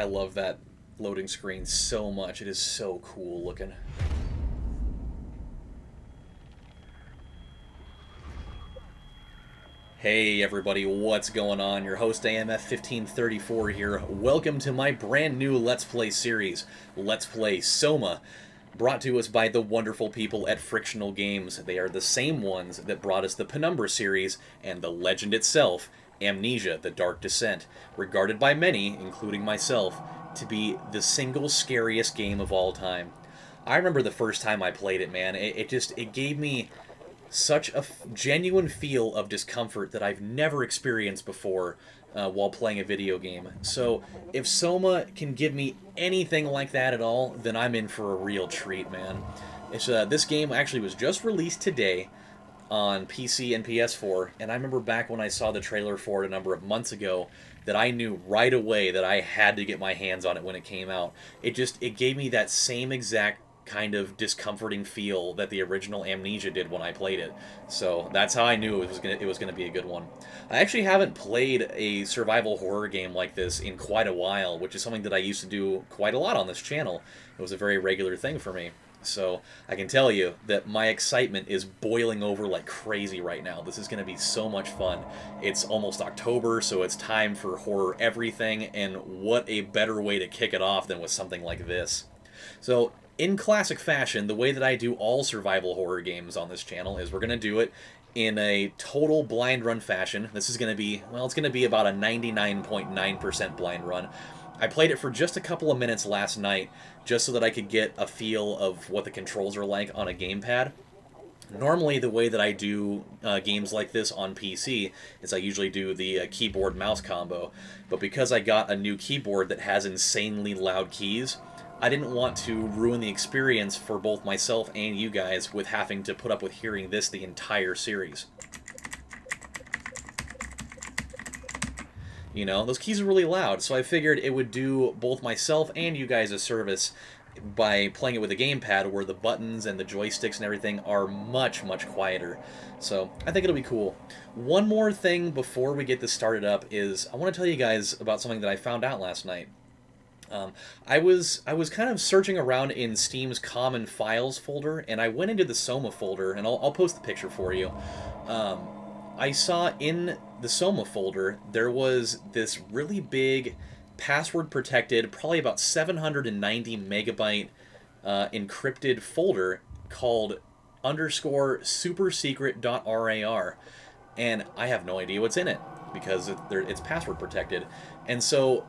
love that loading screen so much. It is so cool looking. Hey everybody, what's going on? Your host AMF1534 here. Welcome to my brand new Let's Play series, Let's Play SOMA, brought to us by the wonderful people at Frictional Games. They are the same ones that brought us the Penumbra series and the legend itself, Amnesia: The Dark Descent, regarded by many, including myself, to be the single scariest game of all time. I remember the first time I played it, man. It gave me such a genuine feel of discomfort that I've never experienced before while playing a video game. So if SOMA can give me anything like that at all, then I'm in for a real treat, man. This game actually was just released today on PC and PS4, and I remember back when I saw the trailer for it a number of months ago that I knew right away that I had to get my hands on it when it came out. It gave me that same exact kind of discomforting feel that the original Amnesia did when I played it. So that's how I knew it was gonna be a good one. I actually haven't played a survival horror game like this in quite a while, which is something that I used to do quite a lot on this channel. It was a very regular thing for me. So I can tell you that my excitement is boiling over like crazy right now. This is going to be so much fun. It's almost October, so it's time for horror everything, and what a better way to kick it off than with something like this. So in classic fashion, the way that I do all survival horror games on this channel is we're going to do it in a total blind run fashion. This is going to be, well, it's going to be about a 99.9% blind run. I played it for just a couple of minutes last night, just so that I could get a feel of what the controls are like on a gamepad. Normally, the way that I do games like this on PC is I usually do the keyboard-mouse combo, but because I got a new keyboard that has insanely loud keys, I didn't want to ruin the experience for both myself and you guys with having to put up with hearing this the entire series. You know, those keys are really loud, so I figured it would do both myself and you guys a service by playing it with a gamepad where the buttons and the joysticks and everything are much, much quieter. So I think it'll be cool. One more thing before we get this started up is I want to tell you guys about something that I found out last night. I was kind of searching around in Steam's Common Files folder, and I went into the SOMA folder, and I'll post the picture for you. I saw in the SOMA folder there was this really big password-protected, probably about 790 megabyte encrypted folder called _supersecret.rar, and I have no idea what's in it because it's password-protected. And so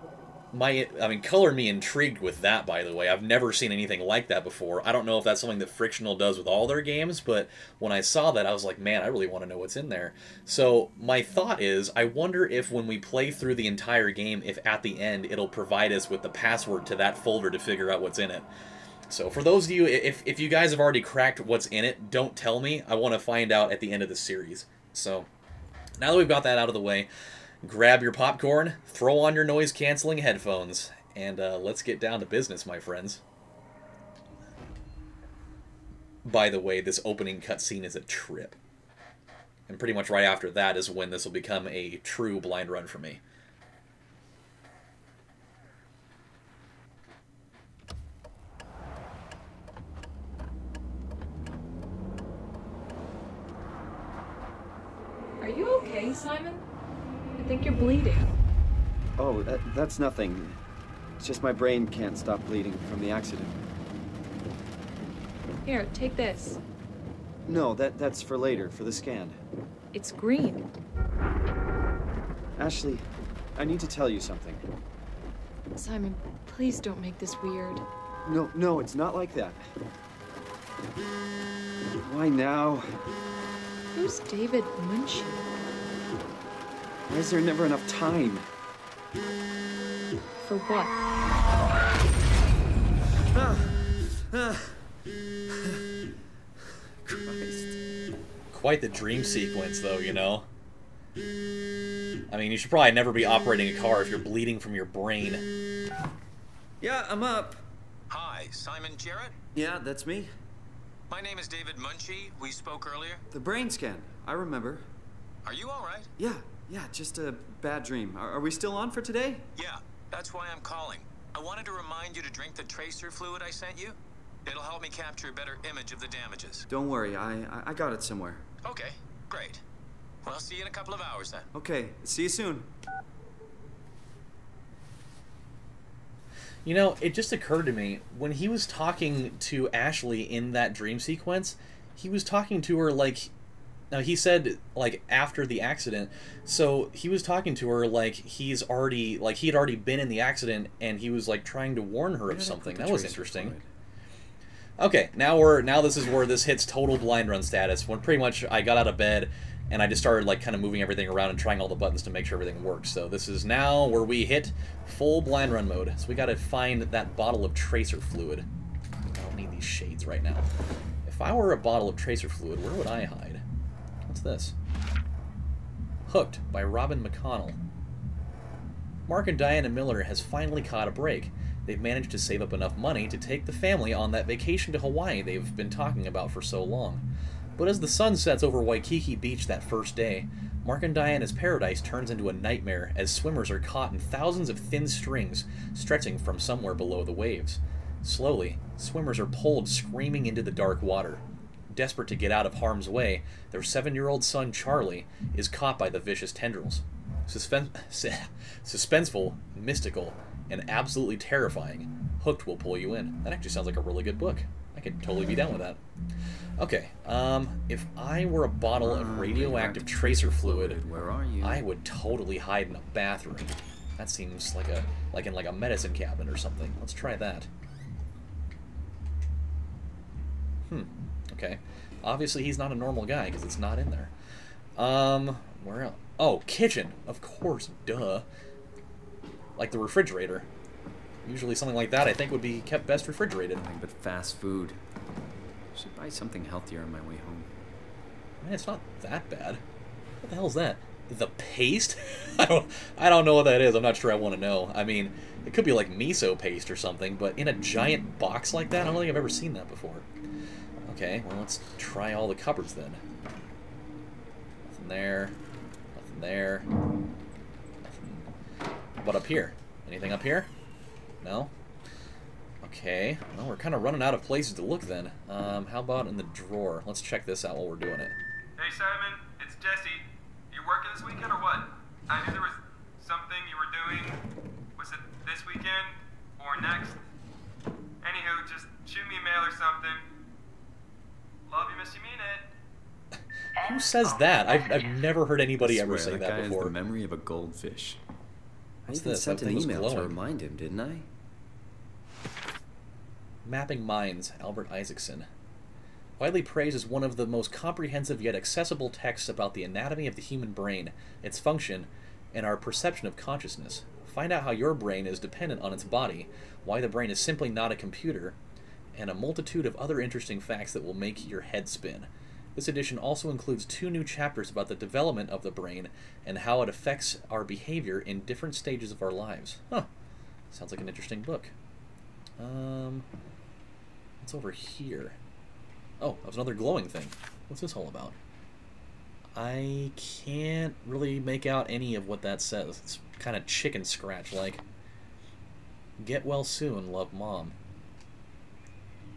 color me intrigued with that, by the way. I've never seen anything like that before. I don't know if that's something that Frictional does with all their games, but when I saw that, I was like, man, I really want to know what's in there. So my thought is, I wonder if when we play through the entire game, if at the end it'll provide us with the password to that folder to figure out what's in it. So for those of you, if you guys have already cracked what's in it, don't tell me. I want to find out at the end of the series. So now that we've got that out of the way, grab your popcorn, throw on your noise-canceling headphones, and let's get down to business, my friends. By the way, this opening cutscene is a trip. And pretty much right after that is when this will become a true blind run for me. Are you okay, Simon? I think you're bleeding. Oh, that's nothing. It's just my brain can't stop bleeding from the accident. Here, take this. No, that's for later, for the scan. It's green. Ashley, I need to tell you something. Simon, please don't make this weird. No, it's not like that. Why now? Who's David Munchie? Why is there never enough time? For what? Christ. Quite the dream sequence, though, you know? I mean, you should probably never be operating a car if you're bleeding from your brain. Yeah, I'm up. Hi, Simon Jarrett? Yeah, that's me. My name is David Munchie. We spoke earlier. The brain scan. I remember. Are you all right? Yeah, just a bad dream. Are we still on for today? Yeah, that's why I'm calling. I wanted to remind you to drink the tracer fluid I sent you. It'll help me capture a better image of the damages. Don't worry, I got it somewhere. Okay, great. Well, I'll see you in a couple of hours then. Okay, see you soon. You know, it just occurred to me, when he was talking to Ashley in that dream sequence, he was talking to her like... Now, he said, like, after the accident, so he was talking to her like he had already been in the accident, and he was, like, trying to warn her of something. That was interesting. Okay, now this is where this hits total blind run status, when pretty much I got out of bed, and I just started, like, kind of moving everything around and trying all the buttons to make sure everything works. So this is now where we hit full blind run mode. So we gotta find that bottle of tracer fluid. I don't need these shades right now. If I were a bottle of tracer fluid, where would I hide? What's this? Hooked by Robin McConnell. Mark and Diana Miller has finally caught a break. They've managed to save up enough money to take the family on that vacation to Hawaii they've been talking about for so long. But as the sun sets over Waikiki Beach that first day, Mark and Diana's paradise turns into a nightmare as swimmers are caught in thousands of thin strings stretching from somewhere below the waves. Slowly, swimmers are pulled screaming into the dark water. Desperate to get out of harm's way, their 7-year-old son Charlie is caught by the vicious tendrils. Suspenseful, mystical, and absolutely terrifying, Hooked will pull you in. That actually sounds like a really good book. I could totally be down with that. Okay, if I were a bottle of radioactive tracer fluid, where are you? I would totally hide in a bathroom. That seems like in a medicine cabinet or something. Let's try that. Okay. Obviously he's not a normal guy because it's not in there. Where else? Oh, kitchen. Of course, duh. Like the refrigerator. Usually something like that I think would be kept best refrigerated. Nothing but fast food. Should buy something healthier on my way home. Man, it's not that bad. What the hell is that? The paste? I don't know what that is. I'm not sure I want to know. I mean, it could be like miso paste or something, but in a giant box like that, I don't think I've ever seen that before. Okay, well, let's try all the cupboards then. Nothing there. Nothing there. Nothing. How about up here? Anything up here? No? Okay, well, we're kind of running out of places to look then. How about in the drawer? Let's check this out while we're doing it. Hey Simon, it's Jesse. You working this weekend or what? I knew there was something you were doing. Was it this weekend or next? Anywho, just shoot me a mail or something. Love you, miss you, mean it. Who says that? I've never heard anybody ever say that that guy before. Has the memory of a goldfish. What's I even this? sent That an thing was email to glowing. remind him, didn't I? Mapping Minds, Albert Isaacson. Widely praised as one of the most comprehensive yet accessible texts about the anatomy of the human brain, its function, and our perception of consciousness. Find out how your brain is dependent on its body, why the brain is simply not a computer, and a multitude of other interesting facts that will make your head spin. This edition also includes 2 new chapters about the development of the brain and how it affects our behavior in different stages of our lives. Huh. Sounds like an interesting book. What's over here? Oh, that was another glowing thing. What's this all about? I can't really make out any of what that says. It's kind of chicken scratch-like. Get well soon, love, Mom.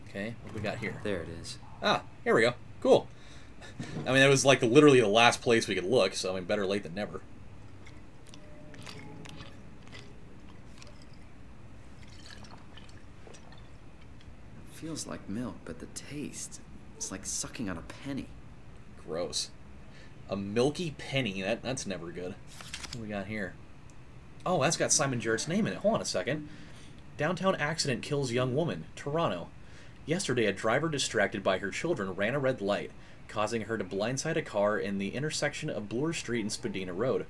Okay, what do we got here? There it is. Ah, here we go. Cool. I mean, that was like literally the last place we could look, so I mean, better late than never. Feels like milk, but the taste, it's like sucking on a penny. Gross. A milky penny. That's never good. What do we got here? Oh, that's got Simon Jarrett's name in it. Hold on a second. Downtown accident kills young woman. Toronto. Yesterday, a driver distracted by her children ran a red light, causing her to blindside a car in the intersection of Bloor Street and Spadina Road.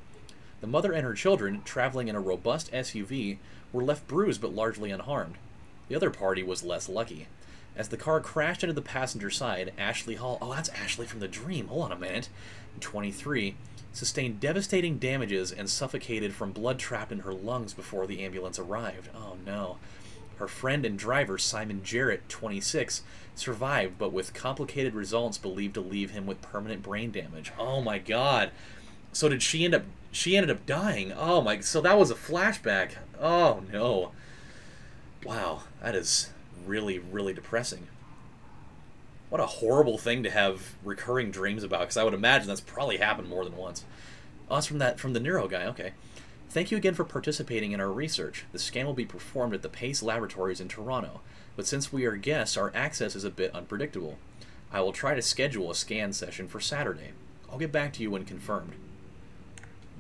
The mother and her children, traveling in a robust SUV, were left bruised but largely unharmed. The other party was less lucky. As the car crashed into the passenger side, Ashley Hall, oh, that's Ashley from the dream, hold on a minute, 23, sustained devastating damages and suffocated from blood trapped in her lungs before the ambulance arrived. Oh no. Her friend and driver, Simon Jarrett, 26, survived, but with complicated results believed to leave him with permanent brain damage. Oh my god. So did she ended up dying. Oh my, so that was a flashback. Oh no. Wow, that is really, really depressing. What a horrible thing to have recurring dreams about, because I would imagine that's probably happened more than once. Oh, it's from the neuro guy, okay. Thank you again for participating in our research. The scan will be performed at the Pace Laboratories in Toronto, but since we are guests, our access is a bit unpredictable. I will try to schedule a scan session for Saturday. I'll get back to you when confirmed.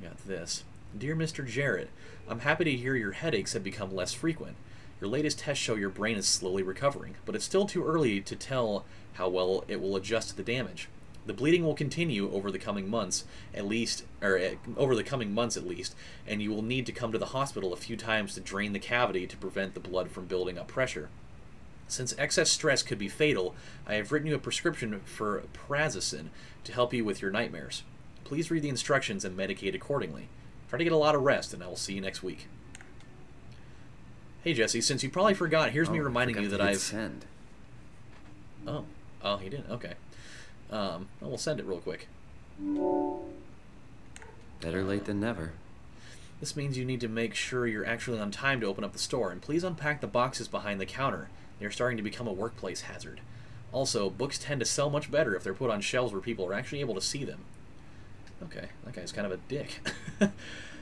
We got this. Dear Mr. Jarrett, I'm happy to hear your headaches have become less frequent. Your latest tests show your brain is slowly recovering, but it's still too early to tell how well it will adjust to the damage. The bleeding will continue over the coming months, at least, and you will need to come to the hospital a few times to drain the cavity to prevent the blood from building up pressure. Since excess stress could be fatal, I have written you a prescription for prazosin to help you with your nightmares. Please read the instructions and medicate accordingly. Try to get a lot of rest, and I will see you next week. Hey Jesse, since you probably forgot, here's me reminding you that I've... Send. Oh, he didn't? Okay. We'll send it real quick. Better late than never. This means you need to make sure you're actually on time to open up the store, and please unpack the boxes behind the counter. They're starting to become a workplace hazard. Also, books tend to sell much better if they're put on shelves where people are actually able to see them. Okay, that guy's kind of a dick.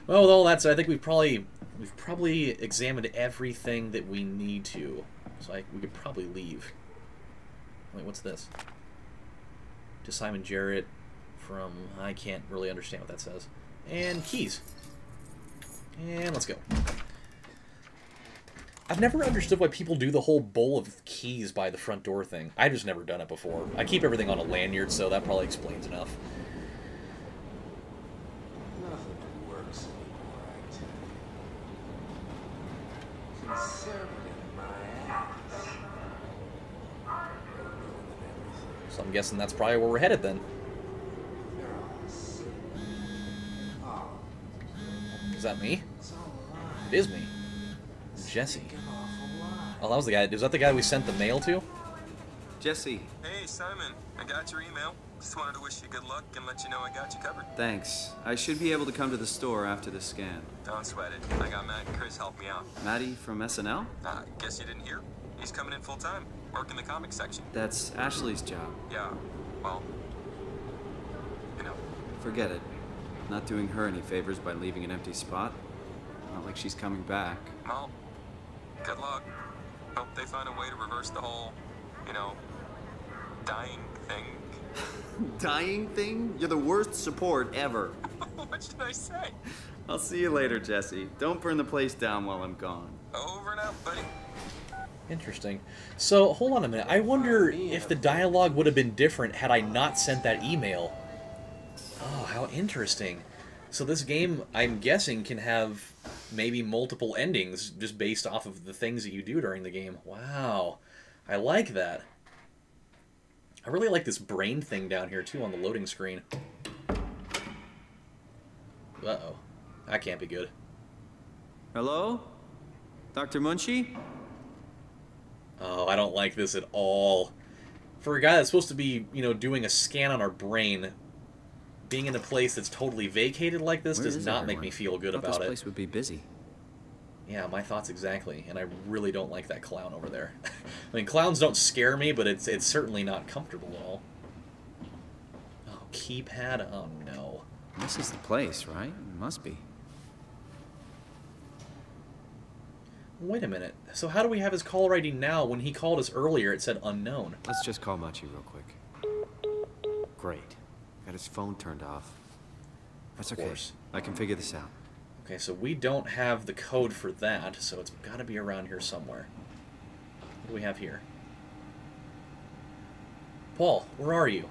Well, with all that said, I think we've probably examined everything that we need to. So we could probably leave. Wait, what's this? To Simon Jarrett from... I can't really understand what that says. And keys. And let's go. I've never understood why people do the whole bowl of keys by the front door thing. I've just never done it before. I keep everything on a lanyard, so that probably explains enough. Nothing works right. Conservative my ass. So I'm guessing that's probably where we're headed then. Is that me? It is me. Jesse. Oh, that was the guy. Was that the guy we sent the mail to? Jesse. Hey, Simon. I got your email. Just wanted to wish you good luck and let you know I got you covered. Thanks. I should be able to come to the store after the scan. Don't sweat it. I got Matt and Chris help me out. Maddie from SNL? Guess you didn't hear? He's coming in full time, working the comics section. That's Ashley's job. Yeah, well, you know. Forget it. Not doing her any favors by leaving an empty spot. Not like she's coming back. Well, good luck. Hope they find a way to reverse the whole, you know, dying thing. Dying thing? You're the worst support ever. What should I say? I'll see you later, Jesse. Don't burn the place down while I'm gone. Over and out, buddy. Interesting. So, hold on a minute. I wonder if the dialogue would have been different had I not sent that email. Oh, how interesting. So this game, I'm guessing, can have maybe multiple endings just based off of the things that you do during the game. Wow. I like that. I really like this brain thing down here, too, on the loading screen. Uh-oh. That can't be good. Hello? Dr. Munchie? Oh, I don't like this at all. For a guy that's supposed to be, you know, doing a scan on our brain, being in a place that's totally vacated like this does not make me feel good about it. This place would be busy. Yeah, my thoughts exactly, and I really don't like that clown over there. I mean, clowns don't scare me, but it's certainly not comfortable at all. Oh, keypad? Oh, no. This is the place, right? It must be. Wait a minute. So how do we have his caller ID now? When he called us earlier, it said unknown. Let's just call Machi real quick. Great. Got his phone turned off. That's okay. I can figure this out. Okay, so we don't have the code for that, so it's got to be around here somewhere. What do we have here? Paul, where are you?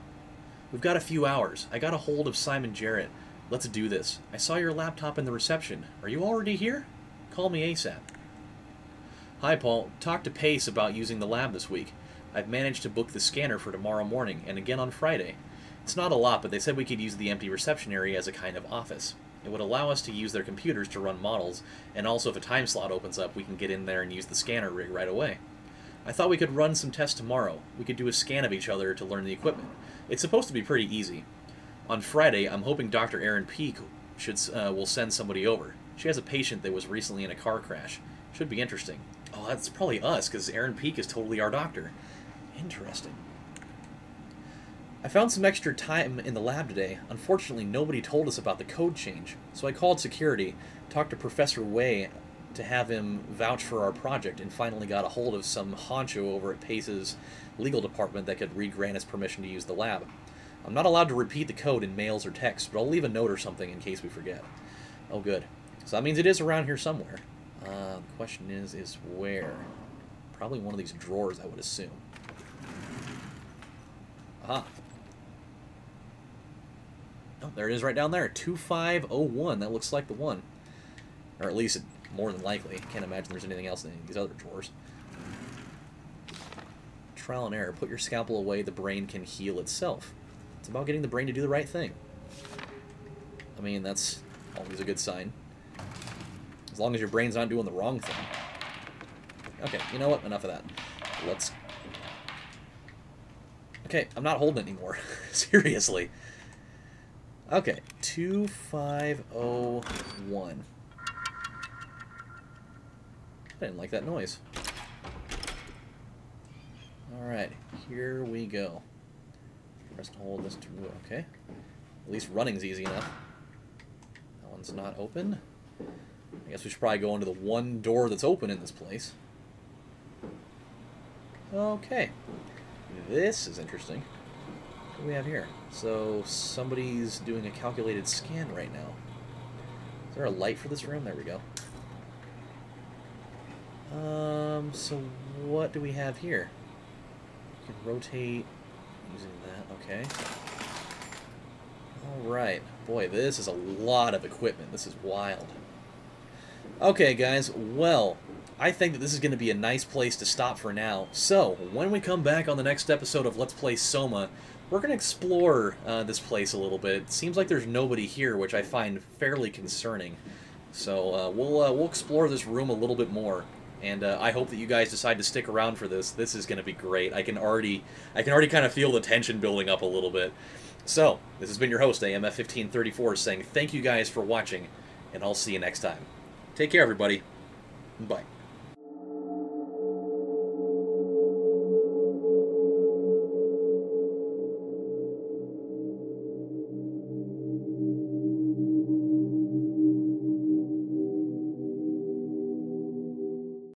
We've got a few hours. I got a hold of Simon Jarrett. Let's do this. I saw your laptop in the reception. Are you already here? Call me ASAP. Hi, Paul. Talk to Pace about using the lab this week. I've managed to book the scanner for tomorrow morning, and again on Friday. It's not a lot, but they said we could use the empty reception area as a kind of office. It would allow us to use their computers to run models, and also if a time slot opens up, we can get in there and use the scanner rig right away. I thought we could run some tests tomorrow. We could do a scan of each other to learn the equipment. It's supposed to be pretty easy. On Friday, I'm hoping Dr. Erin Peake will send somebody over. She has a patient that was recently in a car crash. Should be interesting. Oh, that's probably us, because Aaron Peak is totally our doctor. Interesting. I found some extra time in the lab today. Unfortunately, nobody told us about the code change, so I called security, talked to Professor Wei to have him vouch for our project, and finally got a hold of some honcho over at Pace's legal department that could re-grant us permission to use the lab. I'm not allowed to repeat the code in mails or texts, but I'll leave a note or something in case we forget. Oh, good. So that means it is around here somewhere. The question is where? Probably one of these drawers, I would assume. Aha. Oh, there it is right down there. 2501. That looks like the one. Or at least, more than likely. Can't imagine there's anything else in any of these other drawers. Trial and error. Put your scalpel away. The brain can heal itself. It's about getting the brain to do the right thing. I mean, that's always a good sign. As long as your brain's not doing the wrong thing. Okay, you know what? Enough of that. Let's... Okay, I'm not holding it anymore. Seriously. Okay, 2501. I didn't like that noise. Alright, here we go. Press and hold this to... Okay. At least running's easy enough. That one's not open. I guess we should probably go into the one door that's open in this place. Okay. This is interesting. What do we have here? So, somebody's doing a calculated scan right now. Is there a light for this room? There we go. So what do we have here? You can rotate using that. Okay. Alright. Boy, this is a lot of equipment. This is wild. Okay, guys. Well, I think that this is going to be a nice place to stop for now. So, when we come back on the next episode of Let's Play Soma, we're going to explore this place a little bit. It seems like there's nobody here, which I find fairly concerning. So, we'll explore this room a little bit more. And I hope that you guys decide to stick around for this. This is going to be great. I can already kind of feel the tension building up a little bit. So, this has been your host, AMF1534, saying thank you guys for watching, and I'll see you next time. Take care, everybody. Bye.